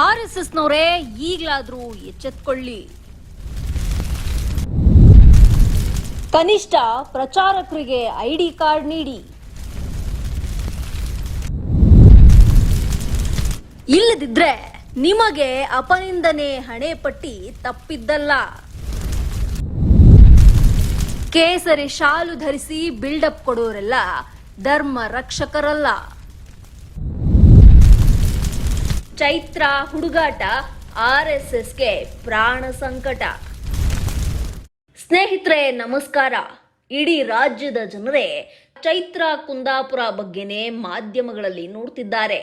RSSನವರೇ ಈಗಲಾದರೂ ಎಚ್ಚೆತ್ತುಕೊಳ್ಳಿ. ಕನಿಷ್ಠ ಪ್ರಚಾರಕರಿಗೆ ID card ನೀಡಿ. ಇಲ್ಲದಿದ್ರೆ ನಿಮಗೆ ಅಪನಿಂದನೆ ಹಣೆಪಟ್ಟಿ ತಪ್ಪಿದ್ದಲ್ಲ. ಕೇಸರಿ ಶಾಲು ಧರಿಸಿ ಬಿಲ್ಡಪ್ ಕೊಡೋರೆಲ್ಲ ಧರ್ಮ ರಕ್ಷಕರಲ್ಲ. ಚೈತ್ರ ಹುಡುಗಾಟ RSSಗೆ ಪ್ರಾಣ ಸಂಕಟ. ಸ್ನೇಹಿತರೆ ನಮಸ್ಕಾರ. ಇಡೀ ರಾಜ್ಯದ ಜನರೇ ಚೈತ್ರ ಕುಂದಾಪುರ ಬಗ್ಗೆನೇ ಮಾಧ್ಯಮಗಳಲ್ಲಿ ನೋಡ್ತಿದ್ದಾರೆ.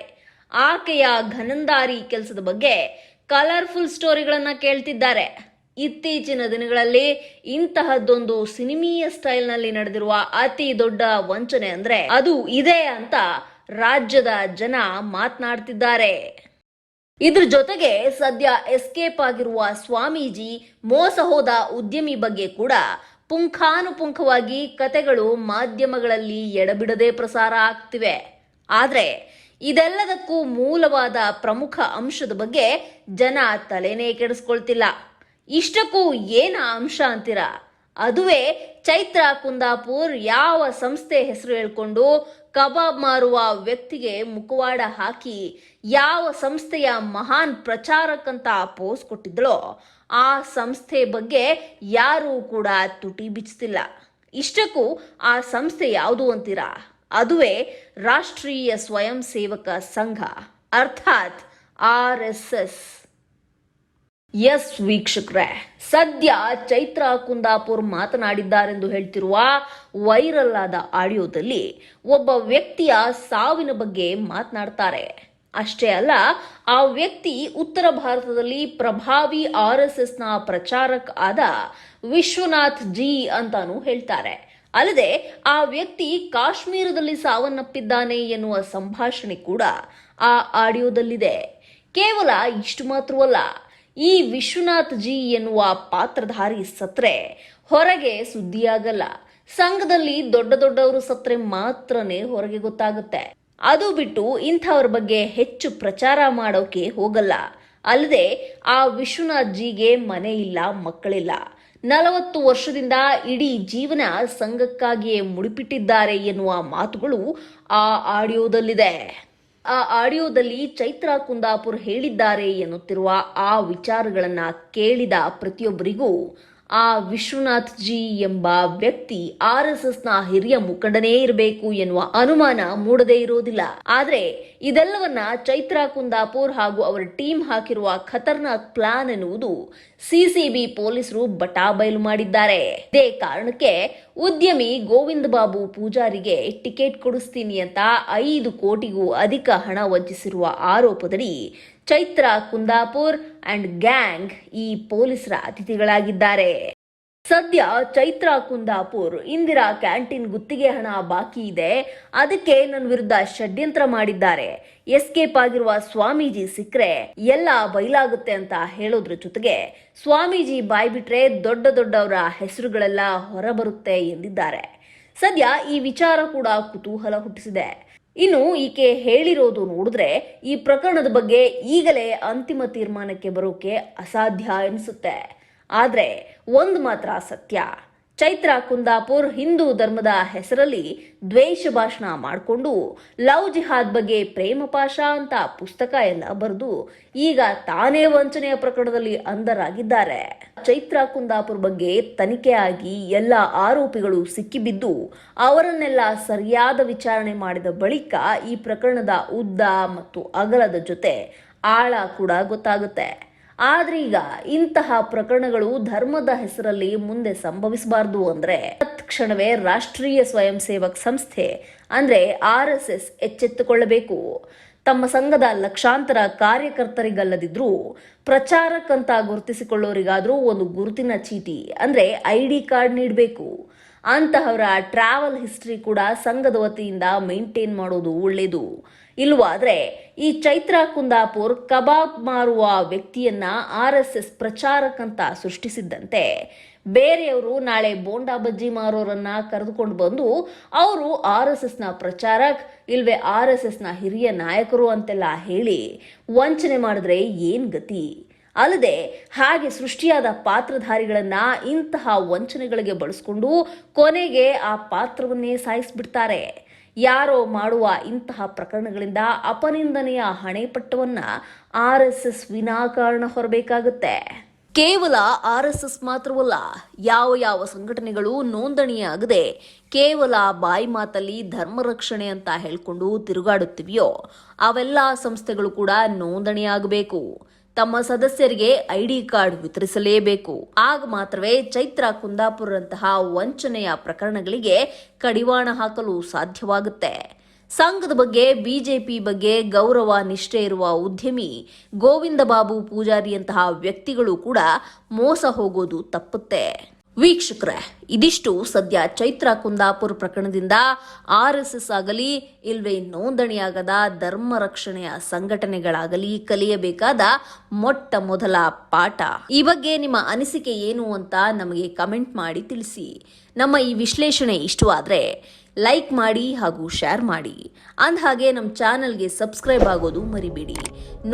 ಆಕೆಯ ಘನಂದಾರಿ ಕೆಲಸದ ಬಗ್ಗೆ ಕಲರ್ಫುಲ್ ಸ್ಟೋರಿಗಳನ್ನ ಕೇಳ್ತಿದ್ದಾರೆ. ಇತ್ತೀಚಿನ ದಿನಗಳಲ್ಲಿ ಇಂತಹದ್ದೊಂದು ಸಿನಿಮೀಯ ಸ್ಟೈಲ್ನಲ್ಲಿ ನಡೆದಿರುವ ಅತಿ ದೊಡ್ಡ ವಂಚನೆ ಅಂದ್ರೆ ಅದು ಇದೆ ಅಂತ ರಾಜ್ಯದ ಜನ ಮಾತನಾಡ್ತಿದ್ದಾರೆ. ಇದ್ರ ಜೊತೆಗೆ ಸದ್ಯ ಎಸ್ಕೇಪ್ ಆಗಿರುವ ಸ್ವಾಮೀಜಿ, ಮೋಸ ಹೋದ ಉದ್ಯಮಿ ಬಗ್ಗೆ ಕೂಡ ಪುಂಖಾನುಪುಂಖವಾಗಿ ಕತೆಗಳು ಮಾಧ್ಯಮಗಳಲ್ಲಿ ಎಡಬಿಡದೆ ಪ್ರಸಾರ ಆಗ್ತಿವೆ. ಆದ್ರೆ ಇದೆಲ್ಲದಕ್ಕೂ ಮೂಲವಾದ ಪ್ರಮುಖ ಅಂಶದ ಬಗ್ಗೆ ಜನ ತಲೆನೇ ಕೆಡಿಸ್ಕೊಳ್ತಿಲ್ಲ. ಇಷ್ಟಕ್ಕೂ ಏನ ಅಂಶ ಅಂತೀರಾ? ಅದುವೇ ಚೈತ್ರ ಕುಂದಾಪುರ್ ಯಾವ ಸಂಸ್ಥೆ ಹೆಸರು ಹೇಳ್ಕೊಂಡು ಕಬಾಬ್ ಮಾರುವ ವ್ಯಕ್ತಿಗೆ ಮುಖವಾಡ ಹಾಕಿ ಯಾವ ಸಂಸ್ಥೆಯ ಮಹಾನ್ ಪ್ರಚಾರಕ್ಕಂತ ಪೋಸ್ ಕೊಟ್ಟಿದ್ದಳೋ ಆ ಸಂಸ್ಥೆ ಬಗ್ಗೆ ಯಾರೂ ಕೂಡ ತುಟಿ ಬಿಚ್ಚಿಲ್ಲ. ಇಷ್ಟಕ್ಕೂ ಆ ಸಂಸ್ಥೆ ಯಾವುದು ಅಂತೀರಾ? ಅದುವೇ ರಾಷ್ಟ್ರೀಯ ಸ್ವಯಂ ಸೇವಕ ಸಂಘ, ಅರ್ಥಾತ್ RSS. ಎಸ್ ವೀಕ್ಷಕರೇ, ಸದ್ಯ ಚೈತ್ರ ಕುಂದಾಪುರ್ ಮಾತನಾಡಿದ್ದಾರೆಂದು ಹೇಳ್ತಿರುವ ವೈರಲ್ ಆದ ಆಡಿಯೋದಲ್ಲಿ ಒಬ್ಬ ವ್ಯಕ್ತಿಯ ಸಾವಿನ ಬಗ್ಗೆ ಮಾತನಾಡ್ತಾರೆ. ಅಷ್ಟೇ ಅಲ್ಲ, ಆ ವ್ಯಕ್ತಿ ಉತ್ತರ ಭಾರತದಲ್ಲಿ ಪ್ರಭಾವಿ RSSನ ಪ್ರಚಾರಕ ಆದ ವಿಶ್ವನಾಥ್ ಜಿ ಅಂತಾನೂ ಹೇಳ್ತಾರೆ. ಅಲ್ಲದೆ ಆ ವ್ಯಕ್ತಿ ಕಾಶ್ಮೀರದಲ್ಲಿ ಸಾವನ್ನಪ್ಪಿದ್ದಾನೆ ಎನ್ನುವ ಸಂಭಾಷಣೆ ಕೂಡ ಆ ಆಡಿಯೋದಲ್ಲಿದೆ. ಕೇವಲ ಇಷ್ಟು ಮಾತ್ರವಲ್ಲ, ಈ ವಿಶ್ವನಾಥ್ ಜಿ ಎನ್ನುವ ಪಾತ್ರಧಾರಿ ಸತ್ರೆ ಹೊರಗೆ ಸುದ್ದಿಯಾಗಲ್ಲ. ಸಂಘದಲ್ಲಿ ದೊಡ್ಡ ದೊಡ್ಡವರು ಸತ್ರೆ ಮಾತ್ರನೇ ಹೊರಗೆ ಗೊತ್ತಾಗುತ್ತೆ. ಅದು ಬಿಟ್ಟು ಇಂಥವ್ರ ಬಗ್ಗೆ ಹೆಚ್ಚು ಪ್ರಚಾರ ಮಾಡೋಕೆ ಹೋಗಲ್ಲ. ಅಲ್ಲದೆ ಆ ವಿಶ್ವನಾಥ್ ಜಿಗೆ ಮನೆ ಇಲ್ಲ, ಮಕ್ಕಳಿಲ್ಲ. 40 ವರ್ಷದಿಂದ ಇಡೀ ಜೀವನ ಸಂಘಕ್ಕಾಗಿಯೇ ಮುಡಿಪಿಟ್ಟಿದ್ದಾರೆ ಎನ್ನುವ ಮಾತುಗಳು ಆ ಆಡಿಯೋದಲ್ಲಿದೆ. ಆ ಆಡಿಯೋದಲ್ಲಿ ಚೈತ್ರ ಕುಂದಾಪುರ್ ಹೇಳಿದ್ದಾರೆ ಎನ್ನುತ್ತಿರುವ ಆ ವಿಚಾರಗಳನ್ನ ಕೇಳಿದ ಪ್ರತಿಯೊಬ್ಬರಿಗೂ ಆ ವಿಶ್ವನಾಥ್ ಜಿ ಎಂಬ ವ್ಯಕ್ತಿ RSSನ ಹಿರಿಯ ಮುಖಂಡನೇ ಇರಬೇಕು ಎನ್ನುವ ಅನುಮಾನ ಮೂಡದೇ ಇರೋದಿಲ್ಲ. ಆದ್ರೆ ಇದೆಲ್ಲವನ್ನ ಚೈತ್ರ ಕುಂದಾಪುರ್ ಹಾಗೂ ಅವರ ಟೀಮ್ ಹಾಕಿರುವ ಖತರ್ನಾಕ್ ಪ್ಲಾನ್ ಎನ್ನುವುದು CCB ಪೊಲೀಸರು ಬಟಾಬಯಲು ಮಾಡಿದ್ದಾರೆ. ಇದೇ ಕಾರಣಕ್ಕೆ ಉದ್ಯಮಿ ಗೋವಿಂದ ಬಾಬು ಪೂಜಾರಿಗೆ ಟಿಕೆಟ್ ಕೊಡಿಸ್ತೀನಿ ಅಂತ 5 ಕೋಟಿಗೂ ಅಧಿಕ ಹಣ ವಂಚಿಸಿರುವ ಆರೋಪದಡಿ ಚೈತ್ರ ಕುಂದಾಪುರ್ ಅಂಡ್ ಗ್ಯಾಂಗ್ ಈ ಪೊಲೀಸರ ಅತಿಥಿಗಳಾಗಿದ್ದಾರೆ. ಸದ್ಯ ಚೈತ್ರ ಕುಂದಾಪುರ್ ಇಂದಿರಾ ಕ್ಯಾಂಟೀನ್ ಗುತ್ತಿಗೆ ಹಣ ಬಾಕಿ ಇದೆ, ಅದಕ್ಕೆ ನನ್ನ ವಿರುದ್ಧ ಷಡ್ಯಂತ್ರ ಮಾಡಿದ್ದಾರೆ, ಎಸ್ಕೇಪ್ ಆಗಿರುವ ಸ್ವಾಮೀಜಿ ಸಿಕ್ಕರೆ ಎಲ್ಲ ಬಯಲಾಗುತ್ತೆ ಅಂತ ಹೇಳೋದ್ರ ಜೊತೆಗೆ ಸ್ವಾಮೀಜಿ ಬಾಯ್ಬಿಟ್ರೆ ದೊಡ್ಡ ದೊಡ್ಡವರ ಹೆಸರುಗಳೆಲ್ಲ ಹೊರಬರುತ್ತೆ ಎಂದಿದ್ದಾರೆ. ಸದ್ಯ ಈ ವಿಚಾರ ಕೂಡ ಕುತೂಹಲ ಹುಟ್ಟಿಸಿದೆ. ಇನ್ನು ಈಕೆ ಹೇಳಿರೋದು ನೋಡಿದ್ರೆ ಈ ಪ್ರಕರಣದ ಬಗ್ಗೆ ಈಗಲೇ ಅಂತಿಮ ತೀರ್ಮಾನಕ್ಕೆ ಬರೋಕೆ ಅಸಾಧ್ಯ ಎನಿಸುತ್ತೆ. ಆದ್ರೆ ಒಂದು ಮಾತ್ರ ಸತ್ಯ, ಚೈತ್ರ ಕುಂದಾಪುರ್ ಹಿಂದೂ ಧರ್ಮದ ಹೆಸರಲ್ಲಿ ದ್ವೇಷ ಭಾಷಣ ಮಾಡಿಕೊಂಡು ಲವ್ ಜಿಹಾದ್ ಬಗ್ಗೆ ಪ್ರೇಮ ಪಾಶ ಅಂತ ಪುಸ್ತಕ ಎಲ್ಲ ಬರೆದು ಈಗ ತಾನೇ ವಂಚನೆಯ ಪ್ರಕರಣದಲ್ಲಿ ಅಂಧರಾಗಿದ್ದಾರೆ. ಚೈತ್ರ ಕುಂದಾಪುರ್ ಬಗ್ಗೆ ತನಿಖೆ ಆಗಿ ಎಲ್ಲ ಆರೋಪಿಗಳು ಸಿಕ್ಕಿಬಿದ್ದು ಅವರನ್ನೆಲ್ಲ ಸರಿಯಾದ ವಿಚಾರಣೆ ಮಾಡಿದ ಬಳಿಕ ಈ ಪ್ರಕರಣದ ಉದ್ದ ಮತ್ತು ಅಗಲದ ಜೊತೆ ಆಳ ಕೂಡ ಗೊತ್ತಾಗುತ್ತೆ. ಆದ್ರೆ ಈಗ ಇಂತಹ ಪ್ರಕರಣಗಳು ಧರ್ಮದ ಹೆಸರಲ್ಲಿ ಮುಂದೆ ಸಂಭವಿಸಬಾರದು ಅಂದ್ರೆ ತತ್ಕ್ಷಣವೇ ರಾಷ್ಟ್ರೀಯ ಸ್ವಯಂ ಸೇವಕ್ ಸಂಸ್ಥೆ ಅಂದ್ರೆ RSS ಎಚ್ಚೆತ್ತುಕೊಳ್ಳಬೇಕು. ತಮ್ಮ ಸಂಘದ ಲಕ್ಷಾಂತರ ಕಾರ್ಯಕರ್ತರಿಗಲ್ಲದಿದ್ರೂ ಪ್ರಚಾರಕ್ಕಂತ ಗುರುತಿಸಿಕೊಳ್ಳೋರಿಗಾದ್ರೂ ಒಂದು ಗುರುತಿನ ಚೀಟಿ ಅಂದ್ರೆ ID ಕಾರ್ಡ್ ನೀಡಬೇಕು. ಅಂತಹವರ ಟ್ರಾವೆಲ್ ಹಿಸ್ಟ್ರಿ ಕೂಡ ಸಂಘದ ವತಿಯಿಂದ ಮೇಂಟೈನ್ ಮಾಡೋದು ಒಳ್ಳೆಯದು. ಇಲ್ವಾದ್ರೆ ಈ ಚೈತ್ರ ಕುಂದಾಪುರ್ ಕಬಾಬ್ ಮಾರುವ ವ್ಯಕ್ತಿಯನ್ನ RSS ಪ್ರಚಾರಕ್ಕಂತ ಸೃಷ್ಟಿಸಿದ್ದಂತೆ ಬೇರೆಯವರು ನಾಳೆ ಬೋಂಡಾ ಬಜ್ಜಿ ಮಾರೋರನ್ನ ಕರೆದುಕೊಂಡು ಬಂದು ಅವರು RSSನ ಪ್ರಚಾರಕ್ ಇಲ್ವೇ RSSನ ಹಿರಿಯ ನಾಯಕರು ಅಂತೆಲ್ಲ ಹೇಳಿ ವಂಚನೆ ಮಾಡಿದ್ರೆ ಏನ್ ಗತಿ? ಅಲ್ಲದೆ ಹಾಗೆ ಸೃಷ್ಟಿಯಾದ ಪಾತ್ರಧಾರಿಗಳನ್ನ ಇಂತಹ ವಂಚನೆಗಳಿಗೆ ಬಳಸ್ಕೊಂಡು ಕೊನೆಗೆ ಆ ಪಾತ್ರವನ್ನೇ ಸಾಯಿಸ್ಬಿಡ್ತಾರೆ. ಯಾರೋ ಮಾಡುವ ಇಂತಹ ಪ್ರಕರಣಗಳಿಂದ ಅಪನಿಂದನೆಯ ಹಣೆಪಟ್ಟವನ್ನ RSS ವಿನಾಕಾರಣ ಹೊರಬೇಕಾಗುತ್ತೆ. ಕೇವಲ RSS ಮಾತ್ರವಲ್ಲ, ಯಾವ ಸಂಘಟನೆಗಳು ನೋಂದಣಿಯಾಗದೆ ಕೇವಲ ಬಾಯಿ ಮಾತಲ್ಲಿ ಧರ್ಮ ರಕ್ಷಣೆ ಅಂತ ಹೇಳ್ಕೊಂಡು ತಿರುಗಾಡುತ್ತಿವೆಯೋ ಅವೆಲ್ಲ ಸಂಸ್ಥೆಗಳು ಕೂಡ ನೋಂದಣಿಯಾಗಬೇಕು. ತಮ್ಮ ಸದಸ್ಯರಿಗೆ ID ಕಾರ್ಡ್ ವಿತರಿಸಲೇಬೇಕು. ಆಗ ಮಾತ್ರವೇ ಚೈತ್ರ ಕುಂದಾಪುರಂತಹ ವಂಚನೆಯ ಪ್ರಕರಣಗಳಿಗೆ ಕಡಿವಾಣ ಹಾಕಲು ಸಾಧ್ಯವಾಗುತ್ತೆ. ಸಂಘದ ಬಗ್ಗೆ, ಬಿಜೆಪಿ ಬಗ್ಗೆ ಗೌರವ ನಿಷ್ಠೆ ಇರುವ ಉದ್ಯಮಿ ಗೋವಿಂದ ಬಾಬು ಪೂಜಾರಿಯಂತಹ ವ್ಯಕ್ತಿಗಳು ಕೂಡ ಮೋಸ ಹೋಗೋದು ತಪ್ಪುತ್ತೆ. ವೀಕ್ಷಕರೇ, ಇದಿಷ್ಟು ಸದ್ಯ ಚೈತ್ರ ಕುಂದಾಪುರ್ ಪ್ರಕರಣದಿಂದ RSS ಆಗಲಿ ಇಲ್ವೇ ನೋಂದಣಿಯಾಗದ ಧರ್ಮ ರಕ್ಷಣೆಯ ಸಂಘಟನೆಗಳಾಗಲಿ ಕಲಿಯಬೇಕಾದ ಮೊಟ್ಟ ಮೊದಲ ಪಾಠ. ಈ ಬಗ್ಗೆ ನಿಮ್ಮ ಅನಿಸಿಕೆ ಏನು ಅಂತ ನಮಗೆ ಕಮೆಂಟ್ ಮಾಡಿ ತಿಳಿಸಿ. ನಮ್ಮ ಈ ವಿಶ್ಲೇಷಣೆ ಇಷ್ಟವಾದರೆ ಲೈಕ್ ಮಾಡಿ ಹಾಗೂ ಶೇರ್ ಮಾಡಿ. ಅಂದಹಾಗೆ ನಮ್ಮ ಚಾನಲ್ಗೆ ಸಬ್ಸ್ಕ್ರೈಬ್ ಆಗೋದು ಮರಿಬೇಡಿ.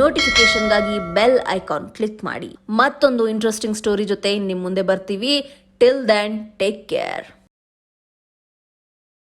ನೋಟಿಫಿಕೇಶನ್ಗಾಗಿ ಬೆಲ್ ಐಕಾನ್ ಕ್ಲಿಕ್ ಮಾಡಿ. ಮತ್ತೊಂದು ಇಂಟ್ರೆಸ್ಟಿಂಗ್ ಸ್ಟೋರಿ ಜೊತೆ ನಿಮ್ಮ ಮುಂದೆ ಬರ್ತೀವಿ. Till then, take care.